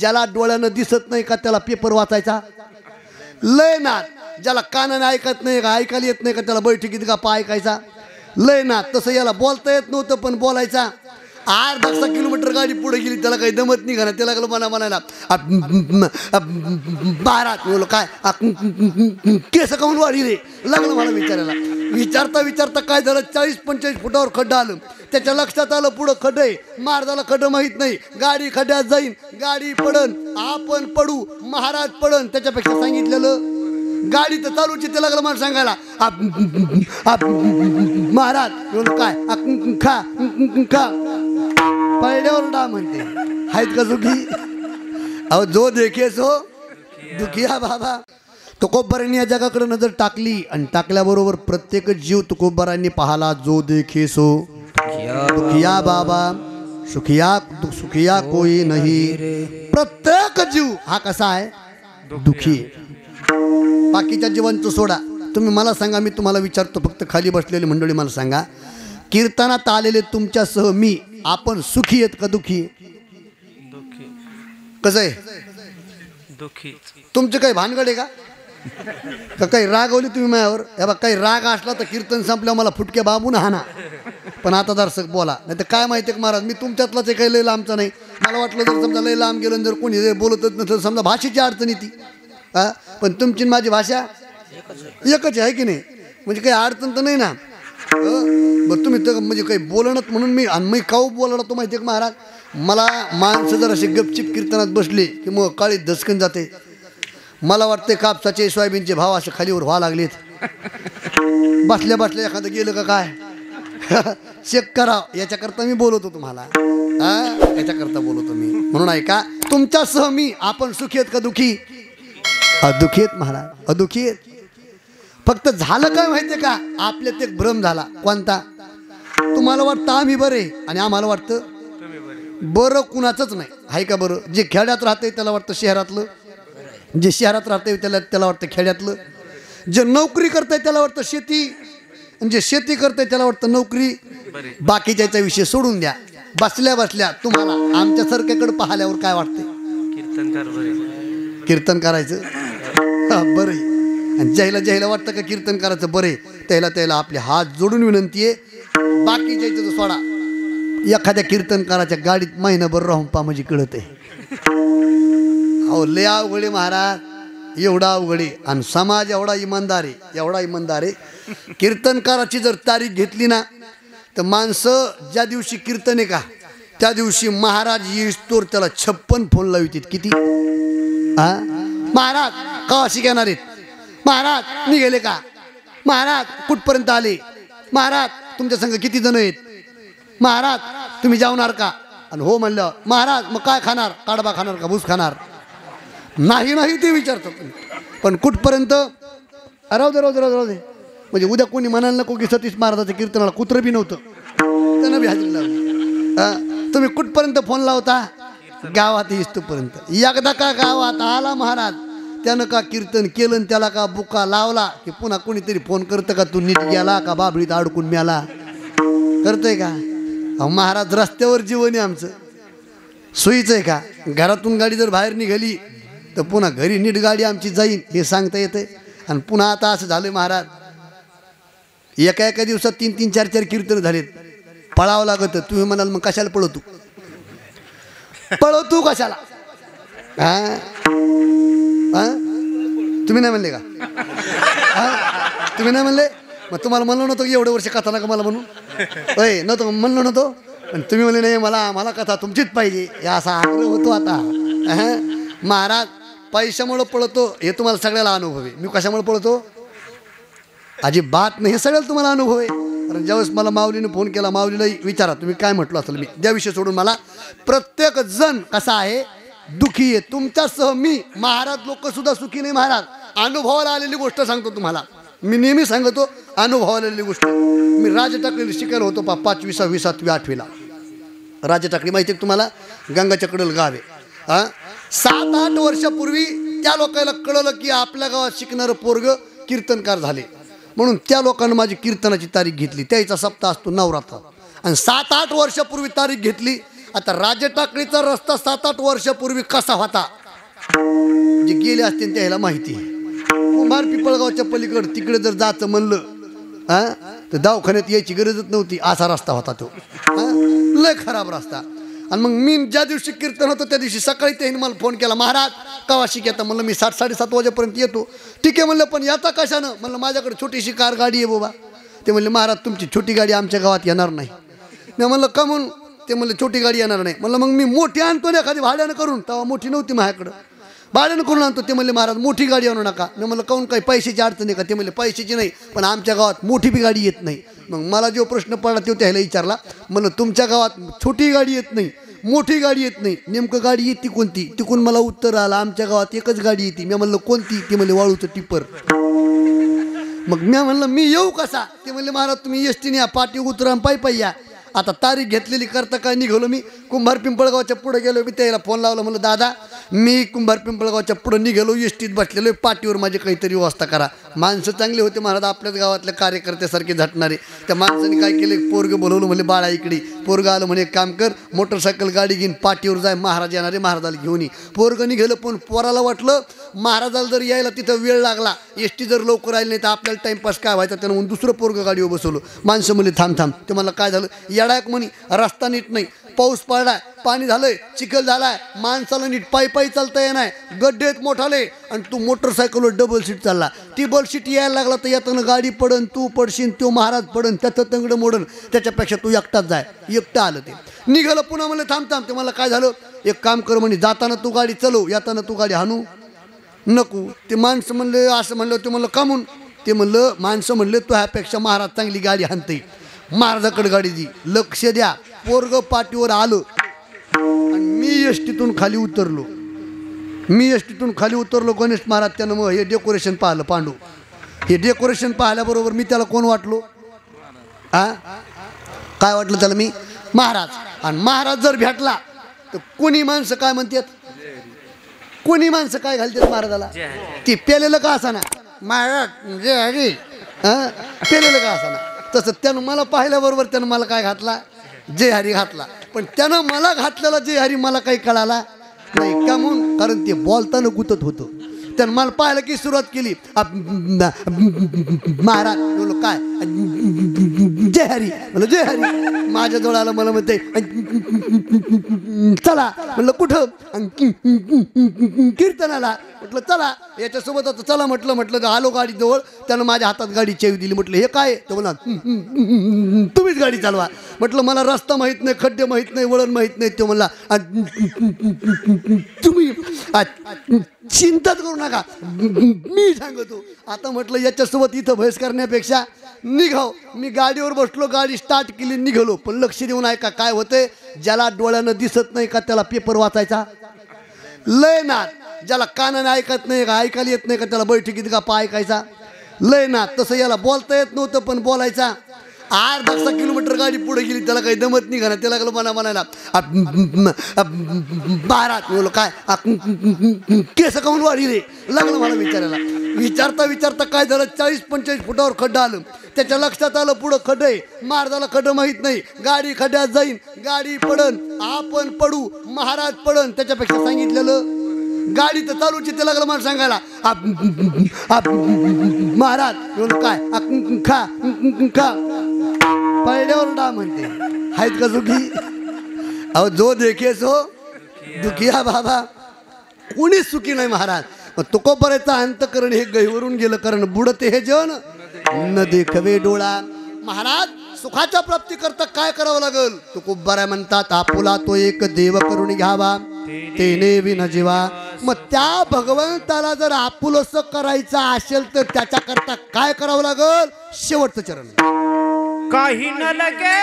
ज्याला डोळ्यानं दिसत नाही का त्याला पेपर वाचायचा लय नाद, ज्याला कानाने ऐकत नाही का ऐकायला येत नाही का त्याला बैठकीत गप्पा ऐकायचा लय नाद. तसं याला बोलता येत नव्हतं पण बोलायचा. 8-10 किलोमीटर गाडी पुढे गेली त्याला काही दमत नाही का त्याला लागलं मला म्हणायला बारात बोलो काय केस काऊन वाढी रे लागलं मला विचारायला. विचारता विचारता काय झालं 40-45 फुटावर खड्डा आलं. त्याच्या लक्षात आलं पुढं खड्डं आहे. मार्गाला खड्डं माहीत नाही. गाडी खड्ड्यात जाईन, गाडी पडन, आपण पडू, महाराज पडन. त्याच्यापेक्षा सांगितलेलं गाडी तर चालूची ते लागलं मला सांगायला महाराज बोलो काय खा खा पडल्यावर डा म्हणते आहेत का सुखी. अहो जो देखे सो दुखिया बाबा. तुकोबारांनी या जगाकडे नजर टाकली आणि टाकल्याबरोबर प्रत्येक जीव तुकोबारांनी पाहाला जो देखे सो दुखिया बाबा सुखिया सुखिया कोई नाही. प्रत्येक जीव हा कसा आहे दुखी. बाकीच्या जीवांचं सोडा. तुम्ही मला सांगा, मी तुम्हाला विचारतो फक्त खाली बसलेली मंडळी मला सांगा, कीर्तनात आलेले तुमच्यासह मी आपण सुखी आहेत का दुखी? कसं आहे दुखी. तुमचं काही भानगड आहे का काही रागवली तुम्ही माझ्यावर? हे बघ काही राग असला तर कीर्तन संपल्यावर मला फुटके बाबून हाना. पण आता दर्शक बोला नाही तर काय माहिती आहे महाराज मी तुमच्यातलाच आहे काही लय लांबचा नाही. मला वाटलं जर समजा लय लांब गेलं जर कोणी जर बोलतच नसेल समजा भाषेची अडचण येते. पण तुमची माझी भाषा एकच आहे की नाही म्हणजे काही अडचण तर नाही ना. बरं तुम्ही तर म्हणजे काही बोलणत म्हणून मी आणि मी काऊ बोलणार तो माहिती आहे का महाराज. मला माणसं जर असे गपचिप कीर्तनात बसले की मग काळी दसकन जाते. मला वाटते कापसाचे सोयाबीनचे भाव असे खालीवर व्हावं लागलेत. बसल्या बसल्या एखादं गेलं का काय चेक करा. याच्याकरता मी बोलवतो तुम्हाला याच्याकरता बोलवतो मी. म्हणून ऐका तुमच्यासह मी आपण सुखी आहेत का दुखी? अदुखी आहेत महाराज अदुखी आहेत. फक्त झालं काय माहिती आहे का आपल्यात एक भ्रम झाला. कोणता? तुम्हाला वाटतं आम्ही बरे आणि आम्हाला वाटतं बरं कुणाचंच नाही आहे का. बरं जे खेड्यात राहते त्याला वाटतं शहरातलं, जे शहरात राहते त्याला वाटतं खेड्यातलं, जे नोकरी करताय त्याला वाटतं शेती, जे शेती करताय त्याला वाटतं नोकरी. बाकीच्याचा विषय सोडून द्या. बसल्या बसल्या तुम्हाला आमच्यासारख्याकडे पाहिल्यावर काय वाटते? कीर्तन करायचं बरं. आणि ज्याला वाटतं का कीर्तन करायचं बरे त्याला आपले हात जोडून विनंती आहे. बाकीच्या तर सोडा. एखाद्या कीर्तनकाराच्या गाडीत महिनाभर राहून पा म्हणजे कळत आहे. अहो लय अवघडे महाराज एवढा अवघडे. आणि समाज एवढा इमानदार आहे कीर्तनकाराची जर तारीख घेतली ना तर माणसं ज्या दिवशी कीर्तन आहे का त्या दिवशी महाराज येईस्तोर त्याला 56 फोन लावित. किती महाराज का अशी घेणार आहेत? महाराज निघाले का? महाराज कुठपर्यंत आले? महाराज तुमच्या संग किती जण आहेत? महाराज तुम्ही जेवणार का? आणि हो म्हणलं महाराज मग काय खाणार? काडबा खाणार का भूस खाणार? नाही ते विचारतात. पण कुठपर्यंत? राहू दे म्हणजे उद्या कोणी म्हणायला नको की सतीश महाराजाच्या कीर्तनाला कुत्रं बी नव्हतं त्यानं बी हजेरी लावली. तुम्ही कुठपर्यंत फोन लावता? गावात येईस्तोपर्यंत. एकदा का गावात आला महाराज त्यानं का कीर्तन केलं त्याला का बुका लावला की पुन्हा कोणीतरी फोन करतं का तू नीट गेला का बाबळीत अडकून म्याला करतंय का? महाराज रस्त्यावर जीवन आहे आमचं सोयीचं आहे का? घरातून गाडी जर बाहेर निघाली तर पुन्हा घरी नीट गाडी आमची जाईन हे सांगता येते. आणि पुन्हा आता असं झालं महाराज एका दिवसात 3-3, 4-4 कीर्तन झालेत. पळावं लागत. तुम्ही म्हणाल मग कशाला पळवतो कशाला? तुम्ही नाही म्हणले का? तुम्ही नाही म्हणले? मग तुम्हाला म्हणलं नव्हतं की एवढे वर्ष कथा नका मला म्हणून नव्हतं म्हणलं नव्हतं. पण तुम्ही म्हणले नाही मला कथा तुमचीच पाहिजे असा आग्रह होतो. आता महाराज पैशामुळं पळतो हे तुम्हाला सगळ्याला अनुभव आहे. मी कशामुळे पळतो अजिबात नाही. हे सगळ्याला तुम्हाला अनुभव आहे. कारण ज्यावेळेस मला माऊलीने फोन केला माऊलीला विचारा तुम्ही काय म्हटलं असेल मी त्या विषय सोडून मला प्रत्येक जण कसा आहे दुखी आहे. तुमच्यासह मी महाराज लोक सुद्धा सुखी नाही. महाराज अनुभवाला आलेली गोष्ट सांगतो तुम्हाला. मी नेहमी सांगतो अनुभवाला आलेली गोष्ट. मी राजटाकडीला शिकायला होतो 5वी, 6वी, 7वी, 8वीला. राजटाकडी माहिती आहे तुम्हाला? गंगाच्या कडेला गाव आहे. 7-8 वर्षापूर्वी त्या लोकांना कळलं की आपल्या गावात शिकणारं पोरग कीर्तनकार झाले म्हणून त्या लोकांना माझी कीर्तनाची तारीख घेतली. त्याचा सप्ताह असतो नवरात्र. आणि 7-8 वर्षापूर्वी तारीख घेतली आता राजे टाकळीचा रस्ता 7-8 वर्षापूर्वी कसा होता जे गेले असते त्याला माहिती आहे. कुंभार पिंपळगावच्या पलीकडे तिकडे जर जायचं म्हणलं तर दवाखान्यात यायची गरजच नव्हती, असा रस्ता होता तो. लय खराब रस्ता. आणि मग मी ज्या दिवशी कीर्तन होतं त्या दिवशी सकाळी त्यांनी मला फोन केला, महाराज कवा शिकायता. म्हणलं मी 7-7:30 वाजेपर्यंत येतो. ठीक आहे म्हणलं, पण याचा कशानं. म्हणलं माझ्याकडे छोटीशी कार गाडी आहे बाबा. ते म्हणले महाराज तुमची छोटी गाडी आमच्या गावात येणार नाही. मी म्हणलं का म्हणून. ते म्हणले छोटी गाडी येणार नाही. म्हणलं मग मी मोठी आणतो ना एखादी भाड्यानं करून. तेव्हा मोठी नव्हती माझ्याकडं, भाड्यानं करून आणतो. ते म्हणले महाराज मोठी गाडी आणू नका. मी म्हणलं काहून, काही पैशाची अडचण आहे का. ते म्हणले पैशाची नाही, पण आमच्या गावात मोठी बी गाडी येत नाही. मग मला जो प्रश्न पडला तो त्याला विचारला. म्हणलं तुमच्या गावात छोटी गाडी येत नाही, मोठी गाडी येत नाही, नेमकं गाडी येते कोणती. तिकून मला उत्तर आलं आमच्या गावात एकच गाडी येते. मी म्हणलं कोणती. ते म्हणले वाळूचं टिप्पर. मग मी म्हणलं मी येऊ कसा. ते म्हणले महाराज तुम्ही एसटीने या, पाठी उतरा पायी या. आता तारीख घेतलेली करता काय निघालो मी. कुंभार पिंपळगावच्या पुढे गेलो. मी त्याला फोन लावला. म्हणलं दादा मी कुंभार पिंपळगावच्या पुढे निघालो, एसटीत बसलेलो, पाठीवर माझी काहीतरी व्यवस्था करा. माणसं चांगले होते महाराज, आपल्याच गावातल्या कार्यकर्त्यासारखे झटणारे. त्या माणसाने काय केलं, पोरगं बोलवलं. म्हणले बाळा इकडे. पोरगं आलं. म्हणे एक काम कर, मोटरसायकल गाडी घेऊन पाठीवर जाय, महाराज येणारे, महाराजाला घेऊन ये. पोरगं निघालं. पण पोराला वाटलं महाराजाला जर यायला तिथं वेळ लागला, एसटी जर लवकर आली नाही तर आपल्याला टाइमपास काय व्हायचा. त्यानं दुसरं पोरगं गाडीवर बसवलं. माणसं म्हणले थांब थांब. ते मला काय झालं, येडायक म्हणे रस्ता नीट नाही, पाऊस पडलाय, पाणी झालंय, चिखल झालाय, माणसाला नीट पायी चालता येणार, गड्डेत मोठाले, आणि तू मोटरसायकलवर डबल सीट चालला. टिबल सीट यायला लागला तर येताना गाडी पडन, तू पडशील, तो महाराज पडन, त्याचं तंगडं मोडन, त्याच्यापेक्षा तू एकटाच जाय. एकटं आलं. ते निघालं. पुन्हा म्हणलं थांब थांब. ते मला काय झालं, एक काम कर म्हणे, जाताना तू गाडी चालव, येताना तू गाडी हाणू नको. ते माणसं म्हणले असं म्हणलं. ते म्हणलं का म्हणून. ते म्हणलं माणसं म्हणले तो ह्यापेक्षा महाराज चांगली गाडी हाणते, महाराजाकडे गाडी दी, लक्ष द्या. पोरग पाठीवर आलं आणि मी एसटीतून खाली उतरलो. गणेश महाराज त्यानं मग हे डेकोरेशन पाहिलं. पांडू हे डेकोरेशन पाहिल्याबरोबर मी त्याला कोण वाटलो, काय वाटलं त्याला मी, महाराज. आणि महाराज जर भेटला तर कोणी माणसं काय म्हणतात, कोणी माणसं काय घालतात महाराजाला, ती पेलेलं का असा ना, महाराज जय हरी, पेलेलं का असा ना. तसं त्यानं मला पाहिल्याबरोबर त्यानं मला काय घातला, जय हरी घातला. पण त्यानं मला घातलेला जय हरी मला काही कळाला नाही. का म्हणून, कारण ते बोलताना गुतत होतं. त्यानं मला पाहायला की सुरुवात केली, महाराज. बोलो काय, जय हरी. म्हणलं जय हरी. माझ्या जवळ आलं. मला म्हणते चला. म्हणलं कुठं, कीर्तनाला. म्हटलं चला याच्यासोबत आता चला. म्हटलं आलो गाडी जवळ. त्यानं माझ्या हातात गाडी चावी दिली. म्हटलं हे काय. तो म्हणा तुम्हीच गाडी चालवा. म्हटलं मला रस्ता माहीत नाही, खड्डे माहीत नाही, वळण माहीत नाही. तो म्हणला तुम्ही चिंताच करू नका, मी सांगतो. आता म्हटलं याच्यासोबत इथं बहस करण्यापेक्षा निघाव. मी गाडीवर बसलो, गाडी स्टार्ट केली, निघालो. पण लक्ष देऊन ऐका काय होतंय. ज्याला डोळ्यानं दिसत नाही का त्याला पेपर वाचायचा लय नाद, ज्याला कानाने ऐकत नाही का, ऐकायला येत नाही का त्याला बैठकीत गप्पा ऐकायचा लय नाद. तसं याला बोलता येत नव्हतं पण बोलायचा. 8-10 किलोमीटर गाडी पुढे गेली, त्याला काही दमत नाही का. त्याला लागलं म्हणायला बारात. बोलो काय केस काऊन वाढी रे, लागलं मला विचारायला. विचारता काय झालं, 40-45 फुटावर खड्डा आलं. त्याच्या लक्षात आलं पुढं खड्डं आहे. महाराजाला खड्डं माहीत नाही. गाडी खड्ड्यात जाईन, गाडी पडन, आपण पडू, महाराज पडन. त्याच्यापेक्षा सांगितलेलं गाडी तर चालूची. ते लागलं मला सांगायला महाराज. बोलो काय खा खा. पडल्यावर डा म्हणते आहेत का सुखी. अहो जो देखे सो दुखिया बाबा. कोणीच सुखी नाही महाराज. तुकोबरेचा अंतकरण हे गहीवरून गेलं, कारण बुडते हे जन न देखवे डोळा. महाराज सुखाच्या प्राप्ती करता काय करावं लागल. तुकोबरा म्हणतात आपुला तो एक देव करून घ्यावा, तेने विन जीवा. मग त्या भगवंताला जर आपुलस करायचं असेल तर त्याच्याकरता काय करावं लागल. शेवटचं चरण, काही न लगे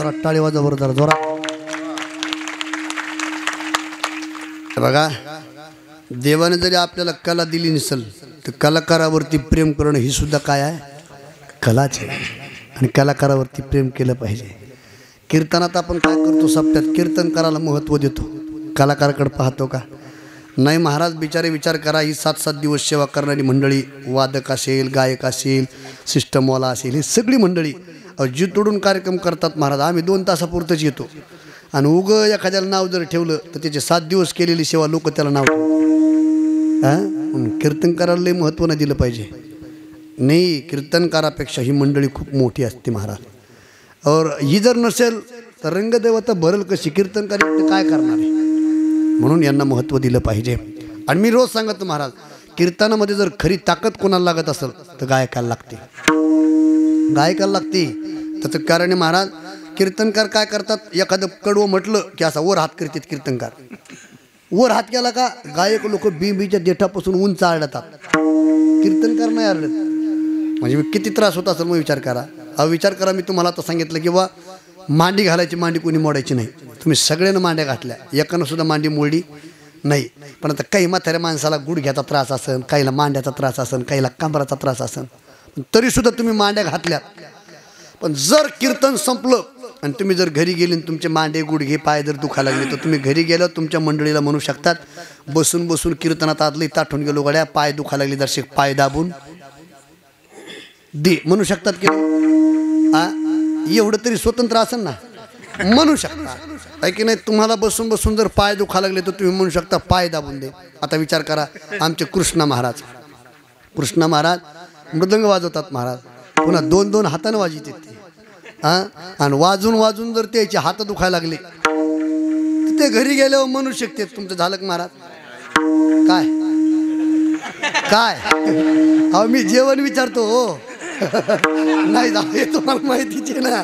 जोरात टाळी वाजा बरं जरा जोरात. बघा, देवाने जरी आपल्याला कला दिली नसेल तर कलाकारावरती प्रेम करणं ही सुद्धा काय आहे, कलाच आहे. आणि कलाकारावरती प्रेम केलं पाहिजे. कीर्तनात आपण काय करतो, सप्त्यात कीर्तनकाराला महत्त्व देतो, कलाकाराकडे पाहतो का नाही. महाराज बिचारे विचार करा, ही 7-7 दिवस सेवा करणारी मंडळी, वादक असेल, गायक असेल, सिस्टमवाला असेल, ही सगळी मंडळी जी तोडून कार्यक्रम करतात. महाराज आम्ही 2 तासापुरतंच येतो आणि उगं एखाद्याला नाव जर ठेवलं तर त्याचे 7 दिवस केलेली सेवा लोक त्याला नाव ठेवतात. हां, कीर्तनकाराला लई महत्त्व नाही दिलं पाहिजे. नाही, कीर्तनकारापेक्षा ही मंडळी खूप मोठी असते महाराज. और ही जर नसेल तर रंगदेवता भरल कशी, कीर्तनकार काय करणार आहे. म्हणून यांना महत्त्व दिलं पाहिजे. आणि मी रोज सांगतो महाराज, कीर्तनामध्ये जर खरी ताकद कोणाला लागत असेल तर गायकाला लागते, गायकाला लागते. त्याचं कारण आहे महाराज, कीर्तनकार काय करतात, एखादं कडवं म्हटलं की असा वर हात करतात. कीर्तनकार वर हात केला का गायक लोक बिंबीच्या देठापासून उंच आरडतात, कीर्तनकार नाही आरडत. म्हणजे मी किती त्रास होत असेल मग विचार करा. विचार करा, मी तुम्हाला आता सांगितलं की बा मांडी घालायची, मांडी कोणी मोडायची नाही. तुम्ही सगळ्यांना मांड्या घातल्या, एकानं सुद्धा मांडी मोडली नाही. पण आता काही म्हाताऱ्या माणसाला गुडघ्याचा त्रास असेल, काहीला मांड्याचा त्रास असेल, काहीला कमराचा त्रास असेल, पण तरीसुद्धा तुम्ही मांड्या घातल्या. पण जर कीर्तन संपलं आणि तुम्ही जर घरी गेले आणि तुमचे मांडे गुडघे पाय जर दुखायला लागले तर तुम्ही घरी गेल्यावर तुमच्या मंडळीला म्हणू शकतात, बसून बसून कीर्तनात आदली ताठून गेलो गड्या, पाय दुखायला लागले, जर पाय दाबून दे, म्हणू शकतात की एवढं तरी स्वतंत्र असेल ना, म्हणू शकता आहे की नाही. तुम्हाला बसून बसून जर पाय दुखायला लागले तर तुम्ही म्हणू शकता पाय दाबून दे. आता विचार करा, आमचे कृष्णा महाराज मृदंग वाजवतात महाराज, पुन्हा 2-2 हातानं वाजवतात ते. आणि वाजून वाजून जर त्याचे हात दुखायला लागले तर ते घरी गेल्यावर म्हणू शकते तुमचं झालं का महाराज. काय काय अहो मी जेवण विचारतो हो. नाही झाले तुम्हाला माहितीच आहे ना.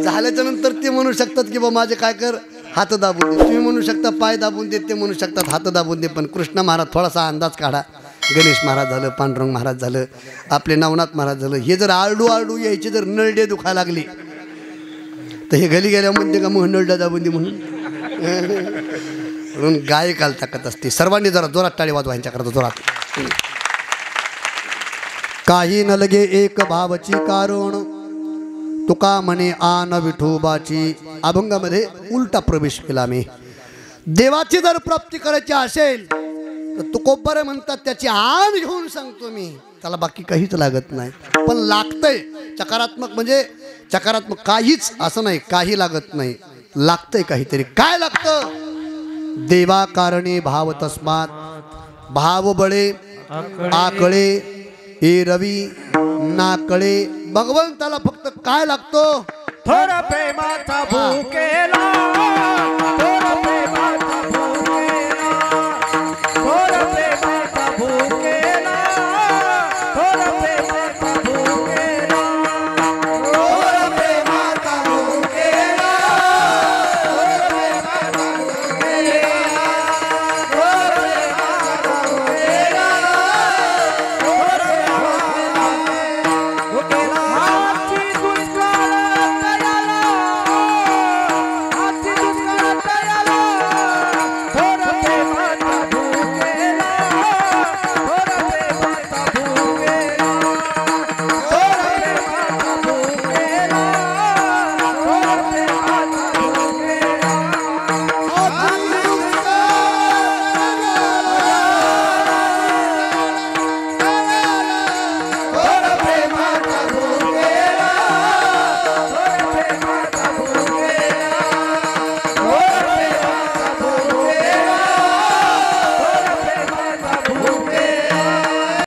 झाल्याच्या नंतर ते म्हणू शकतात की बा माझे काय कर, हात दाबून दे. तुम्ही म्हणू शकता पाय दाबून दे, ते म्हणू शकतात हात दाबून दे. पण कृष्ण महाराज थोडासा अंदाज काढा. गणेश महाराज झालं, पांडुरंग महाराज झालं, आपले नवनाथ महाराज झालं, हे जर आरडू आरडू यायचे जर नळडे दुखायला लागले तर हे घरी गेल्या म्हणते का मग नळडा दाबून दे म्हणून. म्हणून गायकाला ताकद असते. सर्वांनी जरा जोरात टाळी वाजवा यांच्याकरता, जोरात. काही न लगे एक भावची कारण, तुका म्हणे आन विठोबाची. अभंगामध्ये उलटा प्रवेश केला मी. देवाची जर प्राप्ती करायची असेल तर तुकोबरे म्हणतात त्याची आण घेऊन सांगतो मी, त्याला बाकी काहीच लागत नाही. पण लागतंय चकारात्मक, म्हणजे चकारात्मक काहीच असं नाही, काही लागत नाही, लागतंय काहीतरी. काय लागतं, देवा कारणे भाव तस्मात, भाव बळे आकळे ए रवी ना कळे. भगवंताला फक्त काय लागतो, थोर प्रेमाचा भूकेला